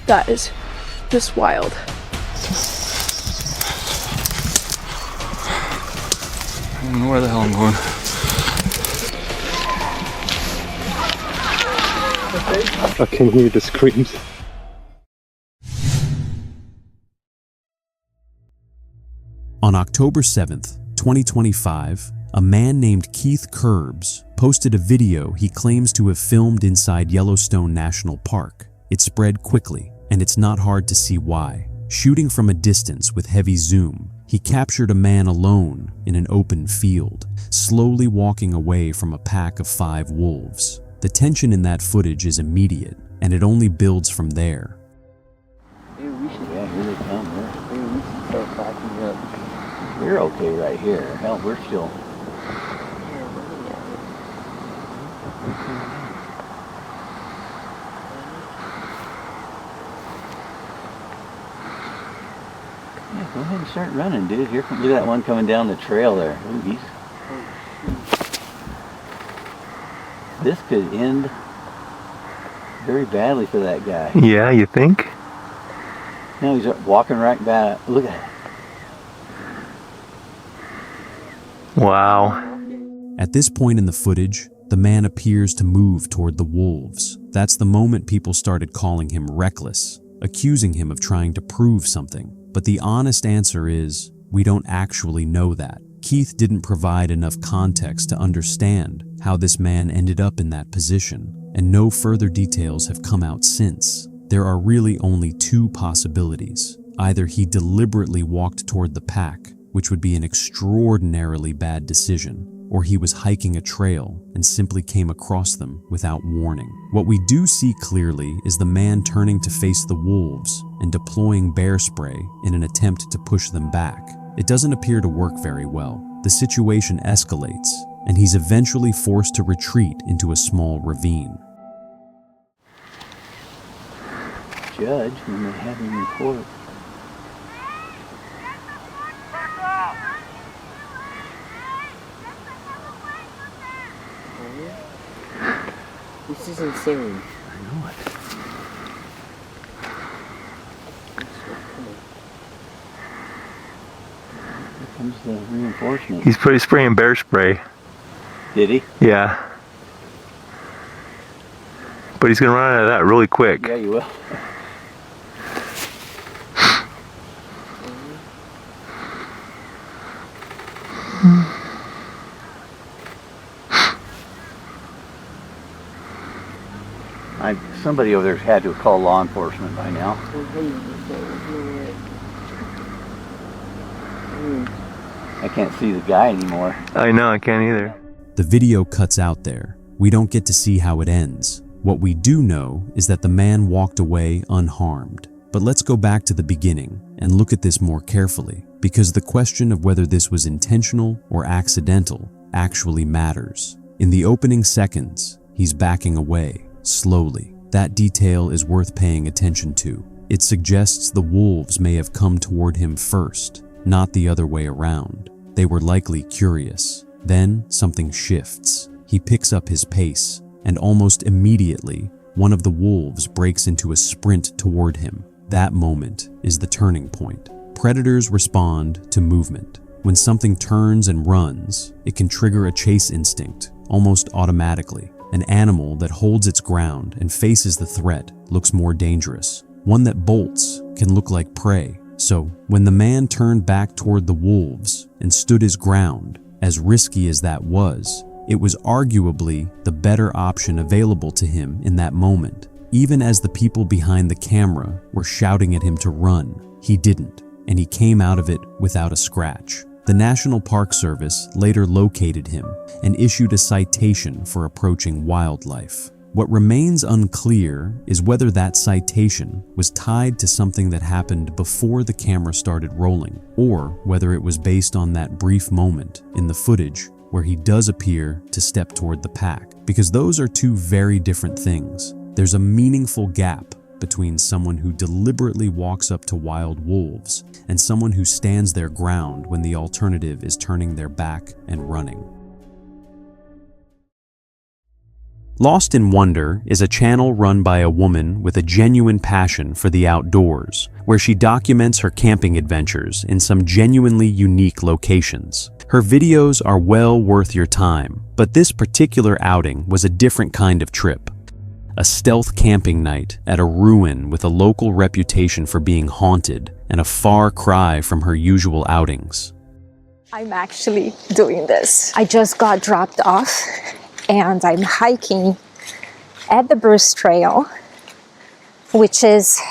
That is just wild. I don't know where the hell I'm going. I can hear the screams. On October 7th, 2025, a man named Keith Kurbs posted a video he claims to have filmed inside Yellowstone National Park. It spread quickly, and it's not hard to see why. Shooting from a distance with heavy zoom, he captured a man alone in an open field, slowly walking away from a pack of 5 wolves. The tension in that footage is immediate, and it only builds from there. Maybe we should, yeah, here they come. Maybe we should start backing up. We're okay right here. Hell, we're still. Yeah, go ahead and start running, dude. Look at that one coming down the trail there. Ooh, this could end very badly for that guy. Yeah, you think? No, he's walking right back. Look at it. Wow. At this point in the footage, the man appears to move toward the wolves. That's the moment people started calling him reckless, accusing him of trying to prove something. But the honest answer is, we don't actually know that. Keith didn't provide enough context to understand how this man ended up in that position, and no further details have come out since. There are really only 2 possibilities. Either he deliberately walked toward the pack, which would be an extraordinarily bad decision, or he was hiking a trail and simply came across them without warning. What we do see clearly is the man turning to face the wolves and deploying bear spray in an attempt to push them back. It doesn't appear to work very well. The situation escalates, and he's eventually forced to retreat into a small ravine. Judge, when they have him in court. This is insane. I know it. Here comes the reinforcement. He's spraying bear spray. Did he? Yeah. But he's gonna run out of that really quick. Yeah, you will. Somebody over there had to have called law enforcement by now. I can't see the guy anymore. I know, I can't either. The video cuts out there. We don't get to see how it ends. What we do know is that the man walked away unharmed. But let's go back to the beginning and look at this more carefully, because the question of whether this was intentional or accidental actually matters. In the opening seconds, he's backing away, slowly. That detail is worth paying attention to. It suggests the wolves may have come toward him first, not the other way around. They were likely curious. Then something shifts. He picks up his pace, and almost immediately, one of the wolves breaks into a sprint toward him. That moment is the turning point. Predators respond to movement. When something turns and runs, it can trigger a chase instinct almost automatically. An animal that holds its ground and faces the threat looks more dangerous. One that bolts can look like prey. So, when the man turned back toward the wolves and stood his ground, as risky as that was, it was arguably the better option available to him in that moment. Even as the people behind the camera were shouting at him to run, he didn't, and he came out of it without a scratch. The National Park Service later located him and issued a citation for approaching wildlife. What remains unclear is whether that citation was tied to something that happened before the camera started rolling, or whether it was based on that brief moment in the footage where he does appear to step toward the pack, because those are 2 very different things. There's a meaningful gap between someone who deliberately walks up to wild wolves and someone who stands their ground when the alternative is turning their back and running. Lost in Wonder is a channel run by a woman with a genuine passion for the outdoors, where she documents her camping adventures in some genuinely unique locations. Her videos are well worth your time, but this particular outing was a different kind of trip. A stealth camping night at a ruin with a local reputation for being haunted and a far cry from her usual outings. I'm actually doing this. I just got dropped off and I'm hiking at the Bruce Trail, which is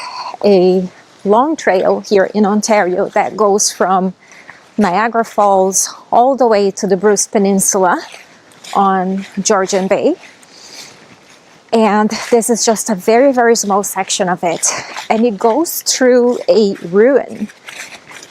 a long trail here in Ontario that goes from Niagara Falls all the way to the Bruce Peninsula on Georgian Bay. And this is just a very, very small section of it. And it goes through a ruin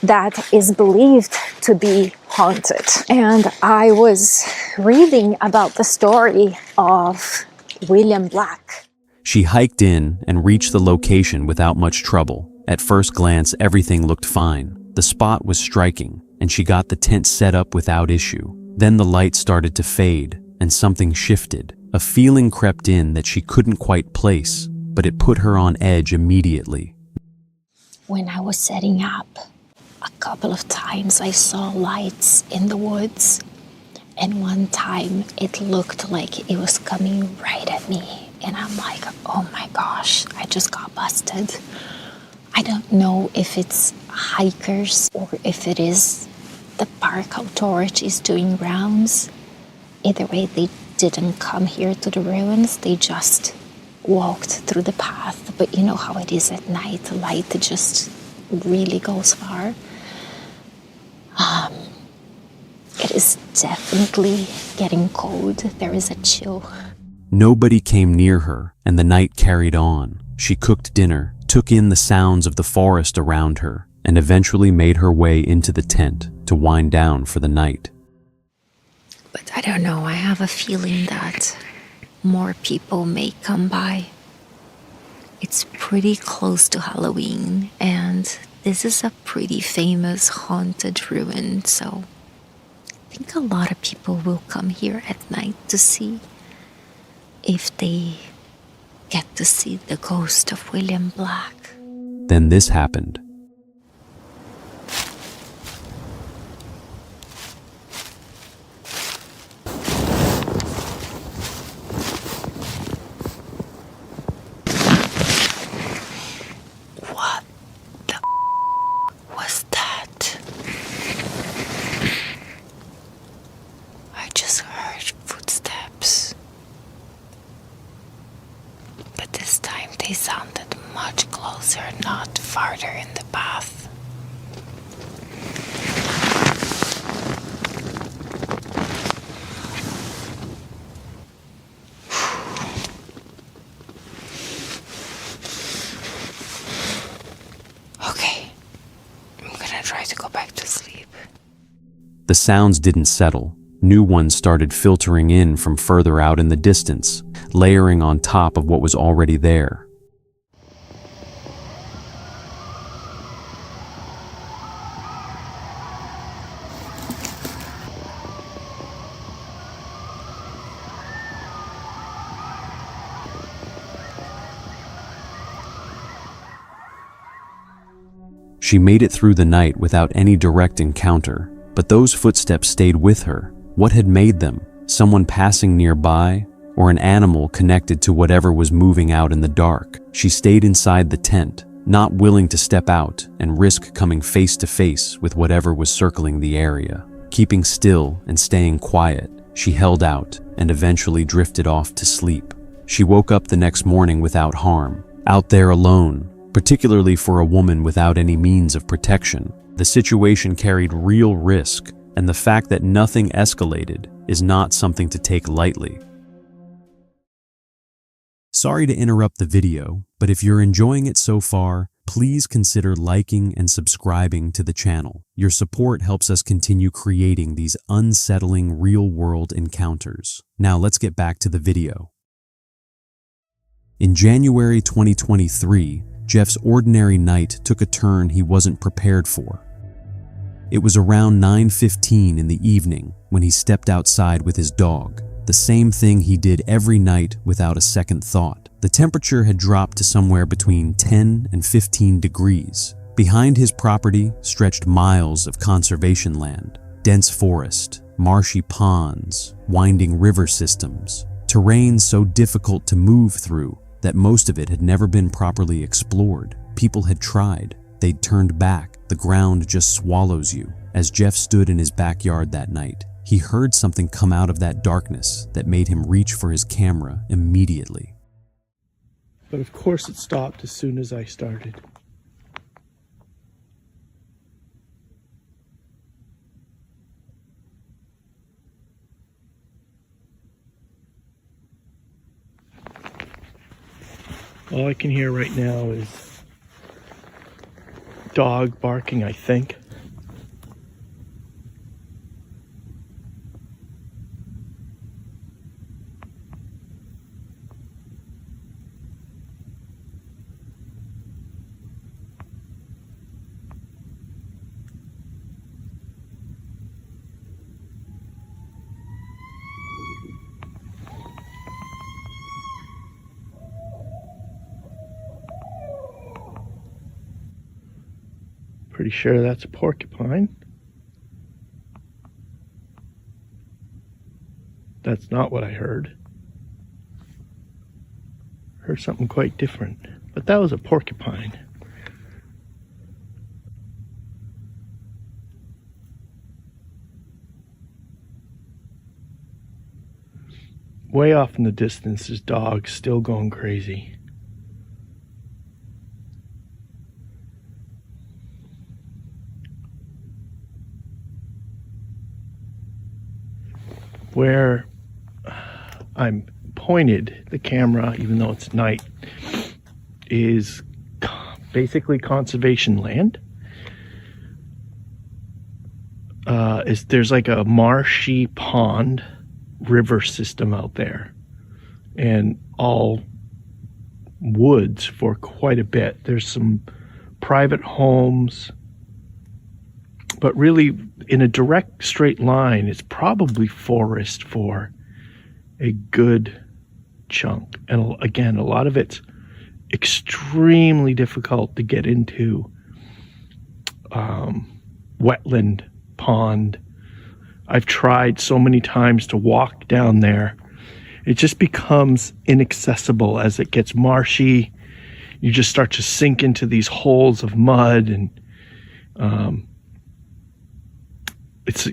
that is believed to be haunted. And I was reading about the story of William Black. She hiked in and reached the location without much trouble. At first glance, everything looked fine. The spot was striking, and she got the tent set up without issue. Then the light started to fade, and something shifted. A feeling crept in that she couldn't quite place, but it put her on edge immediately. When I was setting up, a couple of times I saw lights in the woods, and one time it looked like it was coming right at me, and I'm like, oh my gosh, I just got busted. I don't know if it's hikers or if it is the park authorities doing rounds. Either way, they didn't come here to the ruins, they just walked through the path. But you know how it is at night, the light just really goes far. It is definitely getting cold. There is a chill. Nobody came near her, and the night carried on. She cooked dinner, took in the sounds of the forest around her, and eventually made her way into the tent to wind down for the night. But I don't know, I have a feeling that more people may come by. It's pretty close to Halloween, and this is a pretty famous haunted ruin, so I think a lot of people will come here at night to see if they get to see the ghost of William Black. Then this happened. What the was that? I just heard footsteps. But this time they sounded much closer, not farther in the path. Okay, I'm gonna try to go back to sleep. The sounds didn't settle. New ones started filtering in from further out in the distance, layering on top of what was already there. She made it through the night without any direct encounter, but those footsteps stayed with her. What had made them? Someone passing nearby, or an animal connected to whatever was moving out in the dark? She stayed inside the tent, not willing to step out and risk coming face to face with whatever was circling the area. Keeping still and staying quiet, she held out and eventually drifted off to sleep. She woke up the next morning without harm, out there alone, particularly for a woman without any means of protection. The situation carried real risk, and the fact that nothing escalated is not something to take lightly. Sorry to interrupt the video, but if you're enjoying it so far, please consider liking and subscribing to the channel. Your support helps us continue creating these unsettling real-world encounters. Now let's get back to the video. In January 2023, Jeff's ordinary night took a turn he wasn't prepared for. It was around 9:15 in the evening when he stepped outside with his dog. the same thing he did every night without a second thought. The temperature had dropped to somewhere between 10 and 15 degrees. Behind his property stretched miles of conservation land, dense forest, marshy ponds, winding river systems, terrain so difficult to move through that most of it had never been properly explored. People had tried, they'd turned back, the ground just swallows you. As Jeff stood in his backyard that night, he heard something come out of that darkness that made him reach for his camera immediately. But of course it stopped as soon as I started. All I can hear right now is dog barking, I think. Pretty sure that's a porcupine. That's not what I heard. Heard something quite different, but that was a porcupine. Way off in the distance is dogs still going crazy. Where I'm pointed the camera, even though it's night, is basically conservation land. There's like a marshy pond river system out there, and all woods for quite a bit. There's some private homes, but really in a direct straight line, it's probably forest for a good chunk. And again, a lot of it's extremely difficult to get into. Wetland, pond. I've tried so many times to walk down there. It just becomes inaccessible as it gets marshy. You just start to sink into these holes of mud, and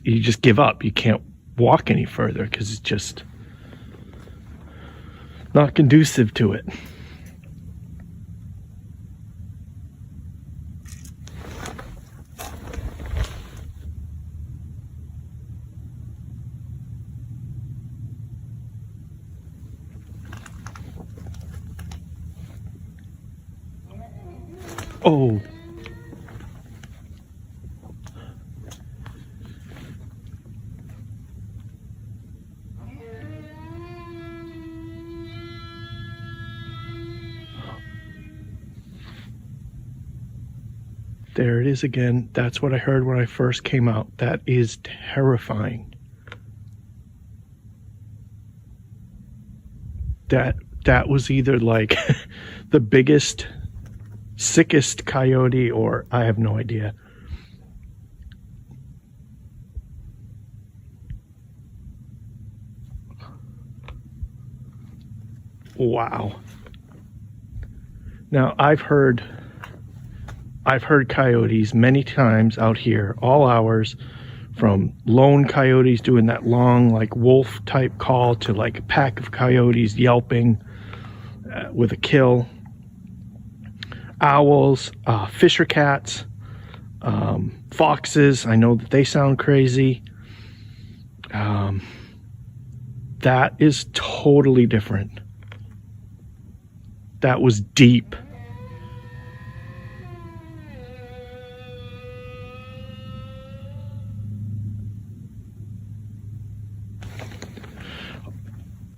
you just give up. You can't walk any further because it's just not conducive to it. Oh. There it is again. That's what I heard when I first came out. That is terrifying. That was either like the biggest, sickest coyote, or I have no idea. Wow. Now I've heard coyotes many times out here, all hours, from lone coyotes doing that long like wolf type call to like a pack of coyotes yelping with a kill. Owls, fisher cats, foxes. I know that they sound crazy. That is totally different. That was deep.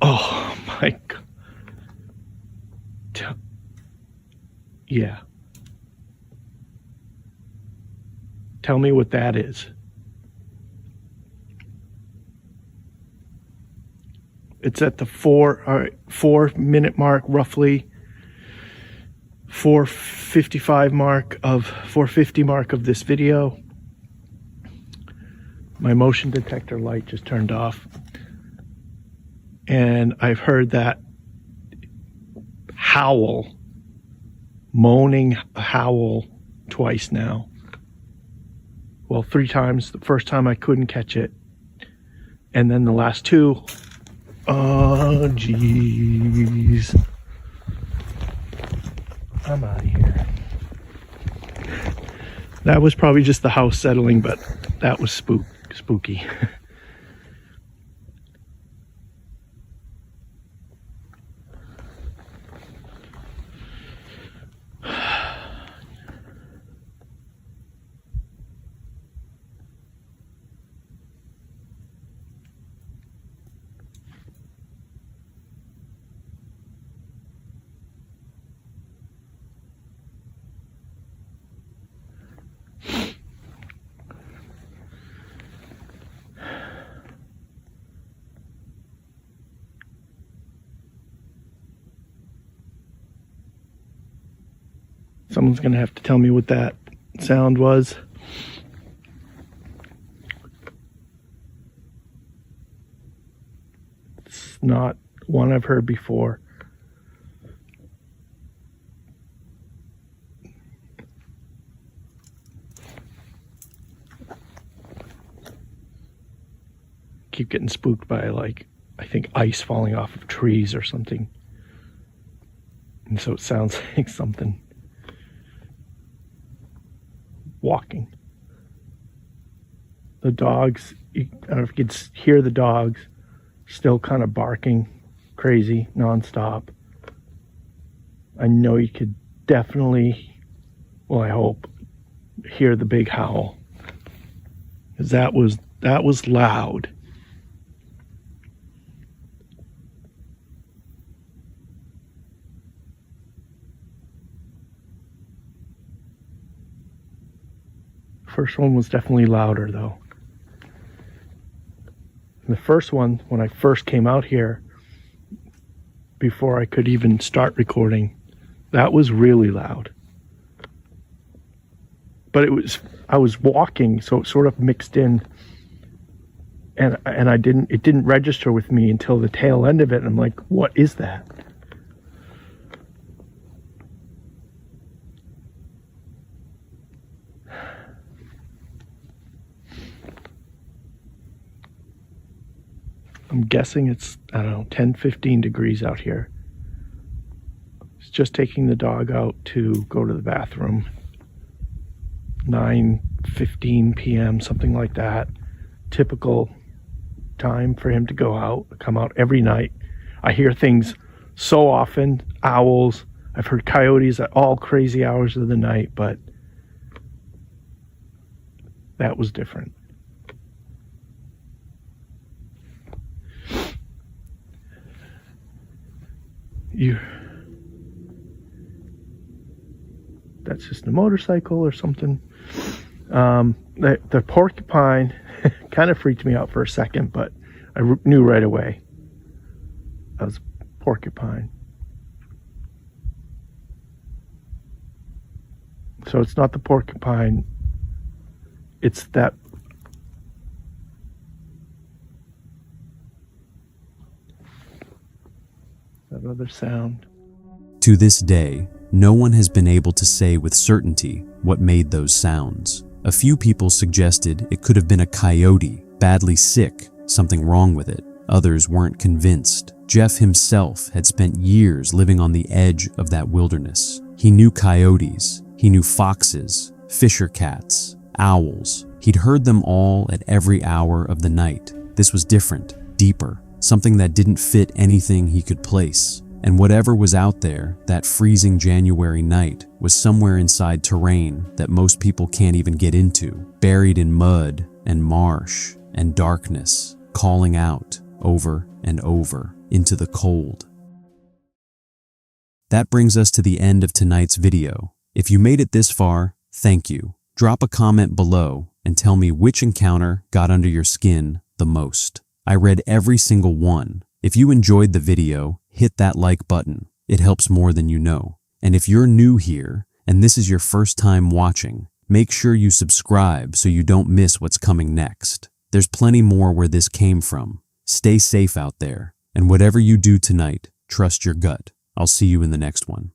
Oh my God. Yeah. Tell me what that is. It's at the 4-minute mark, roughly 450 mark of this video. My motion detector light just turned off, and I've heard that moaning howl twice now. Well, 3 times. The first time I couldn't catch it, and then the last 2. Oh, jeez. I'm out of here. That was probably just the house settling, but that was spooky. Someone's going to have to tell me what that sound was. It's not one I've heard before. Keep getting spooked by, like, I think ice falling off of trees or something. And so it sounds like something walking. The dogs, I don't know if you could hear the dogs still kind of barking crazy nonstop. I know you could definitely, well, I hope, hear the big howl, because that was loud. First one was definitely louder though. The first one, when I first came out here, before I could even start recording, that was really loud. But I was walking, so it sort of mixed in, and it didn't register with me until the tail end of it. And I'm like, what is that? I'm guessing it's, I don't know, 10, 15 degrees out here. It's just taking the dog out to go to the bathroom. 9:15 p.m., something like that. Typical time for him to go out, come out every night. I hear things so often, owls. I've heard coyotes at all crazy hours of the night, but that was different. That's just a motorcycle or something. The porcupine kind of freaked me out for a second, but I knew right away that was porcupine. So it's not the porcupine, it's that other sound. To this day, no one has been able to say with certainty what made those sounds. A few people suggested it could have been a coyote, badly sick, something wrong with it. Others weren't convinced. Jeff himself had spent years living on the edge of that wilderness. He knew coyotes, he knew foxes, fisher cats, owls. He'd heard them all at every hour of the night. This was different, deeper, something that didn't fit anything he could place. And whatever was out there that freezing January night was somewhere inside terrain that most people can't even get into, buried in mud and marsh and darkness, calling out over and over into the cold. That brings us to the end of tonight's video. If you made it this far, thank you. Drop a comment below and tell me which encounter got under your skin the most. I read every single one, If you enjoyed the video, hit that like button. It helps more than you know. And if you're new here, and this is your first time watching, make sure you subscribe so you don't miss what's coming next. There's plenty more where this came from. Stay safe out there, and whatever you do tonight, trust your gut. I'll see you in the next one.